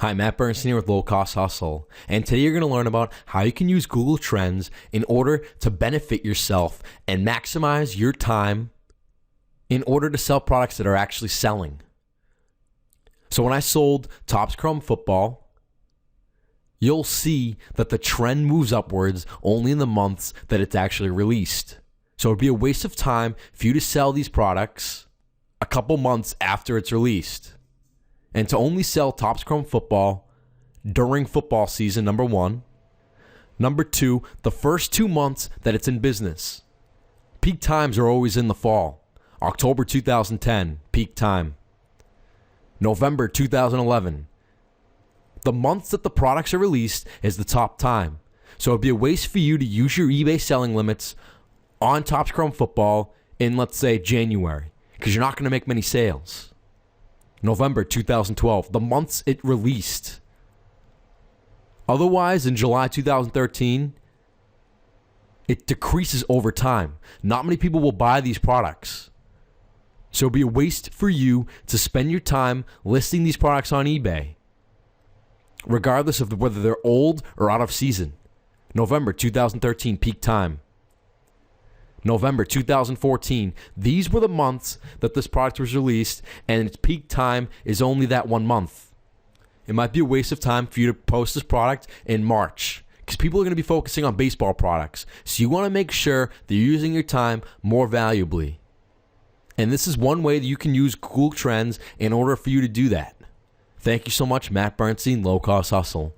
Hi, Matt Bernstein here with Low Cost Hustle, and today you're going to learn about how you can use Google Trends in order to benefit yourself and maximize your time in order to sell products that are actually selling. So when I sold Topps Chrome Football, you'll see that the trend moves upwards only in the months that it's actually released. So it'd be a waste of time for you to sell these products a couple months after it's released. And to only sell Topps Chrome Football during football season, number one. Number two, the first 2 months that it's in business. Peak times are always in the fall. October 2010, peak time. November 2011. The months that the products are released is the top time. So it'd be a waste for you to use your eBay selling limits on Topps Chrome Football in, let's say, January, because you're not going to make many sales. November 2012, the months it released. Otherwise, in July 2013, it decreases over time. Not many people will buy these products. So it'd be a waste for you to spend your time listing these products on eBay, regardless of whether they're old or out of season. November 2013, peak time. November 2014. These were the months that this product was released, and its peak time is only that 1 month. It might be a waste of time for you to post this product in March, because people are going to be focusing on baseball products. So you want to make sure that you're using your time more valuably. And this is one way that you can use Google Trends in order for you to do that. Thank you so much, Matt Bernstein, Low Cost Hustle.